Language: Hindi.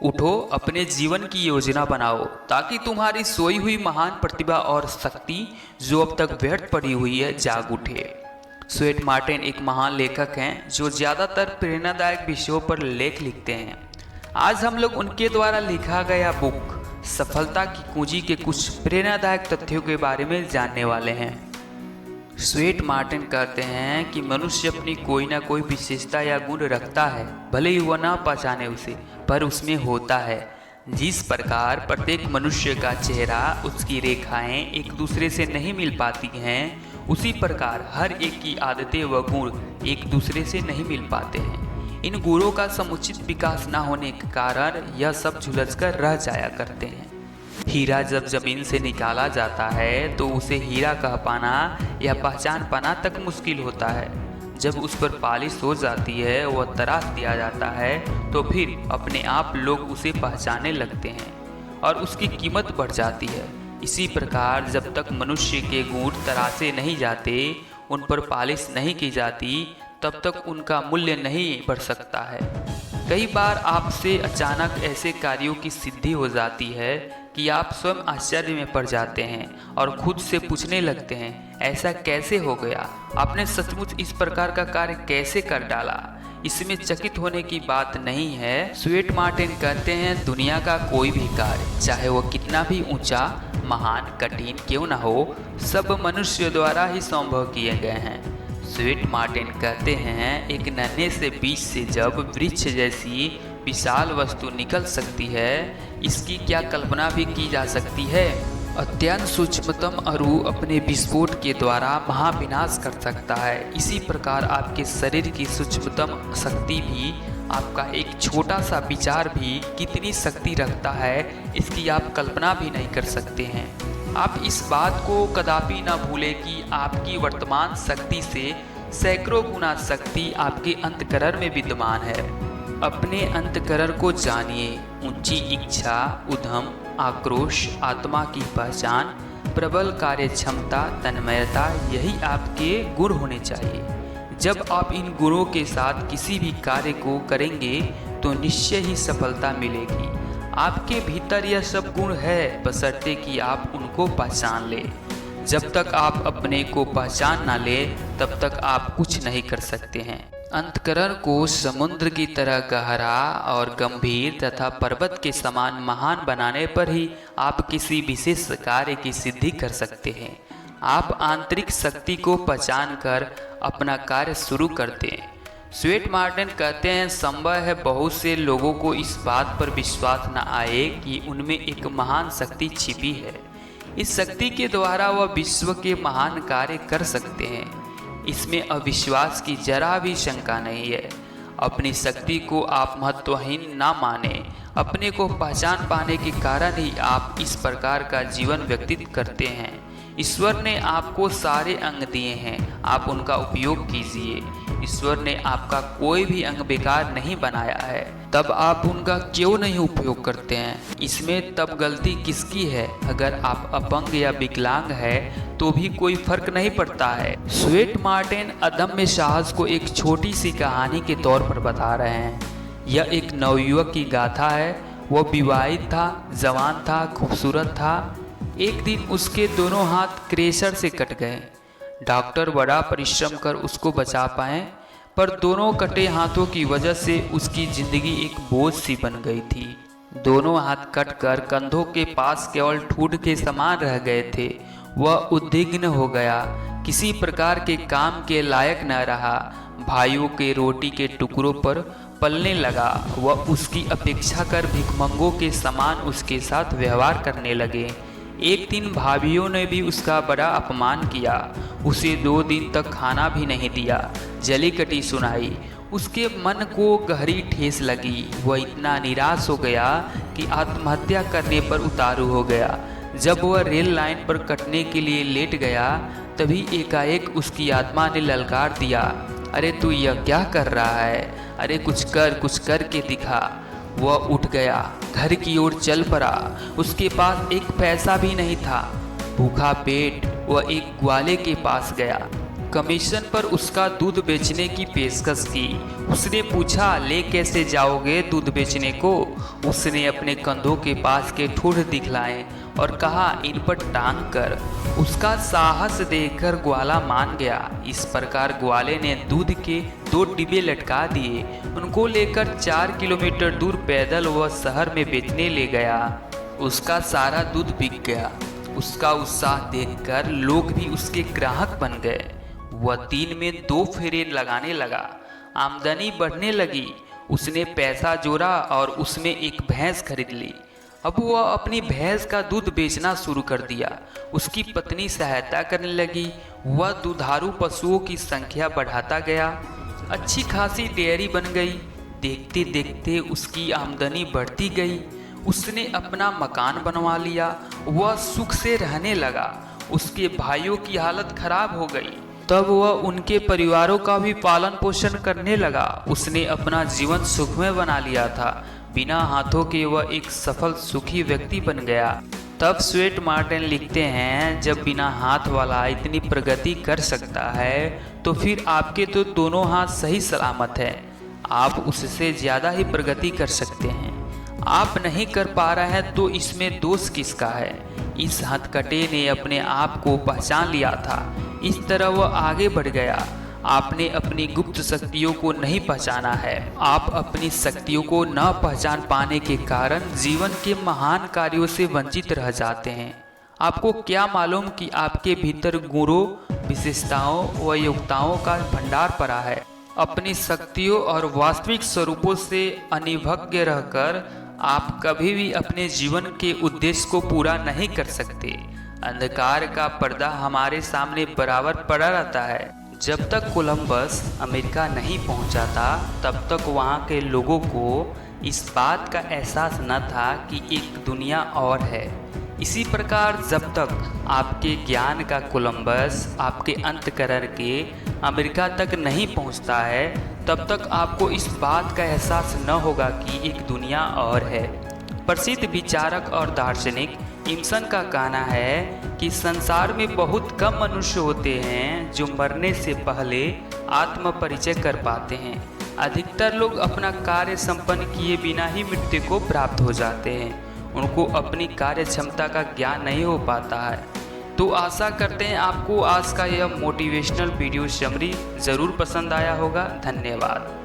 उठो, अपने जीवन की योजना बनाओ ताकि तुम्हारी सोई हुई महान प्रतिभा और शक्ति जो अब तक व्यर्थ पड़ी हुई है जाग उठे। स्वेट मार्टिन एक महान लेखक हैं जो ज़्यादातर प्रेरणादायक विषयों पर लेख लिखते हैं। आज हम लोग उनके द्वारा लिखा गया बुक सफलता की कुंजी के कुछ प्रेरणादायक तथ्यों के बारे में जानने वाले हैं। स्वेट मार्टिन कहते हैं कि मनुष्य अपनी कोई ना कोई विशेषता या गुण रखता है, भले ही वह ना पहचाने उसे, पर उसमें होता है। जिस प्रकार प्रत्येक मनुष्य का चेहरा, उसकी रेखाएं एक दूसरे से नहीं मिल पाती हैं, उसी प्रकार हर एक की आदतें व गुण एक दूसरे से नहीं मिल पाते हैं। इन गुणों का समुचित विकास न होने के कारण यह सब झुलस कर रह जाया करते हैं। हीरा जब जमीन से निकाला जाता है तो उसे हीरा कह पाना या पहचान पाना तक मुश्किल होता है। जब उस पर पालिश हो जाती है, वह तराश दिया जाता है, तो फिर अपने आप लोग उसे पहचानने लगते हैं और उसकी कीमत बढ़ जाती है। इसी प्रकार जब तक मनुष्य के गुण तराशे नहीं जाते, उन पर पालिश नहीं की जाती, तब तक उनका मूल्य नहीं बढ़ सकता है। कई बार आपसे अचानक ऐसे कार्यों की सिद्धि हो जाती है कि आप स्वयं आश्चर्य में पड़ जाते हैं और खुद से पूछने लगते हैं, ऐसा कैसे हो गया? आपने सचमुच इस प्रकार का कार्य कैसे कर डाला? इसमें चकित होने की बात नहीं है। स्वेट मार्टिन कहते हैं, दुनिया का कोई भी कार्य, चाहे वह कितना भी ऊंचा, महान, कठिन क्यों न हो, सब मनुष्य द्वारा ही संभव किए गए हैं। स्वेट मार्टिन कहते हैं, एक नन्हे से बीज से जब वृक्ष जैसी विशाल वस्तु निकल सकती है, इसकी क्या कल्पना भी की जा सकती है? अत्यंत सूक्ष्मतम अणु अपने विस्फोट के द्वारा महाविनाश कर सकता है। इसी प्रकार आपके शरीर की सूक्ष्मतम शक्ति भी, आपका एक छोटा सा विचार भी कितनी शक्ति रखता है, इसकी आप कल्पना भी नहीं कर सकते हैं। आप इस बात को कदापि न भूलें कि आपकी वर्तमान शक्ति से सैकड़ों गुना शक्ति आपके अंतःकरण में विद्यमान है। अपने अंतःकरण को जानिए। ऊंची इच्छा, उद्यम, आक्रोश, आत्मा की पहचान, प्रबल कार्य क्षमता, तन्मयता, यही आपके गुण होने चाहिए। जब आप इन गुणों के साथ किसी भी कार्य को करेंगे तो निश्चय ही सफलता मिलेगी। आपके भीतर यह सब गुण है, बशर्ते कि आप उनको पहचान लें। जब तक आप अपने को पहचान ना ले, तब तक आप कुछ नहीं कर सकते हैं। अंतःकरण को समुद्र की तरह गहरा और गंभीर तथा पर्वत के समान महान बनाने पर ही आप किसी विशेष कार्य की सिद्धि कर सकते हैं। आप आंतरिक शक्ति को पहचान कर अपना कार्य शुरू करते हैं। स्वेट मार्टिन कहते हैं, संभव है बहुत से लोगों को इस बात पर विश्वास न आए कि उनमें एक महान शक्ति छिपी है। इस शक्ति के द्वारा वह विश्व के महान कार्य कर सकते हैं। इसमें अविश्वास की जरा भी शंका नहीं है। अपनी शक्ति को आप महत्वहीन ना माने। अपने को पहचान पाने के कारण ही आप इस प्रकार का जीवन व्यतीत करते हैं। ईश्वर ने आपको सारे अंग दिए हैं, आप उनका उपयोग कीजिए। ईश्वर ने आपका कोई भी अंग बेकार नहीं बनाया है, तब आप उनका क्यों नहीं उपयोग करते हैं? इसमें तब गलती किसकी है? अगर आप अपंग या विकलांग है तो भी कोई फर्क नहीं पड़ता है। स्वेट मार्टिन अदम्य साहस को एक छोटी सी कहानी के तौर पर बता रहे हैं। यह एक नवयुवक की गाथा है। वह विवाहित था, जवान था, खूबसूरत था। एक दिन उसके दोनों हाथ क्रेशर से कट गए। डॉक्टर बड़ा परिश्रम कर उसको बचा पाए, पर दोनों कटे हाथों की वजह से उसकी जिंदगी एक बोझ सी बन गई थी। दोनों हाथ कटकर कंधों के पास केवल ठूठ के समान रह गए थे। वह उद्विग्न हो गया, किसी प्रकार के काम के लायक न रहा। भाइयों के रोटी के टुकड़ों पर पलने लगा। वह उसकी अपेक्षा कर भिखमंगों के समान उसके साथ व्यवहार करने लगे। एक दिन भाभीियों ने भी उसका बड़ा अपमान किया। उसे 2 दिन तक खाना भी नहीं दिया, जली कटी सुनाई। उसके मन को गहरी ठेस लगी। वह इतना निराश हो गया कि आत्महत्या करने पर उतारू हो गया। जब वह रेल लाइन पर कटने के लिए लेट गया, तभी एकाएक उसकी आत्मा ने ललकार दिया, अरे तू यह क्या कर रहा है? अरे कुछ कर के दिखा। वह उठ गया, घर की ओर चल पड़ा। उसके पास एक पैसा भी नहीं था। भूखा पेट वह एक ग्वाले के पास गया। कमीशन पर उसका दूध बेचने की पेशकश की। उसने पूछा, ले कैसे जाओगे दूध बेचने को? उसने अपने कंधों के पास के ठूठ दिखलाए और कहा, इन पर टांग कर। उसका साहस देखकर ग्वाला मान गया। इस प्रकार ग्वाले ने दूध के 2 डिब्बे लटका दिए। उनको लेकर 4 किलोमीटर दूर पैदल वह शहर में बेचने ले गया। उसका सारा दूध बिक गया। उसका उत्साह देखकर लोग भी उसके ग्राहक बन गए। वह दिन में 2 फेरे लगाने लगा। आमदनी बढ़ने लगी। उसने पैसा जोड़ा और उसमें एक भैंस खरीद ली। अब वह अपनी भैंस का दूध बेचना शुरू कर दिया। उसकी पत्नी सहायता करने लगी। वह दुधारू पशुओं की संख्या बढ़ाता गया। अच्छी खासी डेयरी बन गई। देखते देखते उसकी आमदनी बढ़ती गई। उसने अपना मकान बनवा लिया। वह सुख से रहने लगा। उसके भाइयों की हालत खराब हो गई। तब वह उनके परिवारों का भी पालन पोषण करने लगा। उसने अपना जीवन सुखमय बना लिया था। बिना हाथों के वह एक सफल सुखी व्यक्ति बन गया। तब स्वेट मार्टिन लिखते हैं, जब बिना हाथ वाला इतनी प्रगति कर सकता है तो फिर आपके तो दोनों हाथ सही सलामत हैं। आप उससे ज़्यादा ही प्रगति कर सकते हैं। आप नहीं कर पा रहे हैं तो इसमें दोष किसका है? इस हथकटे ने अपने आप को पहचान लिया था। इस तरह वह आगे बढ़ गया। आपने अपनी गुप्त शक्तियों को नहीं पहचाना है। आप अपनी शक्तियों को न पहचान पाने के कारण जीवन के महान कार्यों से वंचित रह जाते हैं। आपको क्या मालूम कि आपके भीतर गुणों, विशेषताओं व योग्यताओं का भंडार पड़ा है। अपनी शक्तियों और वास्तविक स्वरूपों से अनिभज्ञ रहकर आप कभी भी अपने जीवन के उद्देश्य को पूरा नहीं कर सकते। अंधकार का पर्दा हमारे सामने बराबर पड़ा रहता है। जब तक कोलंबस अमेरिका नहीं पहुंचा था तब तक वहां के लोगों को इस बात का एहसास न था कि एक दुनिया और है। इसी प्रकार जब तक आपके ज्ञान का कोलंबस आपके अंतःकरण के अमेरिका तक नहीं पहुंचता है तब तक आपको इस बात का एहसास न होगा कि एक दुनिया और है। प्रसिद्ध विचारक और दार्शनिक इमसन का कहना है कि संसार में बहुत कम मनुष्य होते हैं जो मरने से पहले आत्म परिचय कर पाते हैं। अधिकतर लोग अपना कार्य संपन्न किए बिना ही मृत्यु को प्राप्त हो जाते हैं। उनको अपनी कार्य क्षमता का ज्ञान नहीं हो पाता है। तो आशा करते हैं आपको आज का यह मोटिवेशनल वीडियो समरी ज़रूर पसंद आया होगा। धन्यवाद।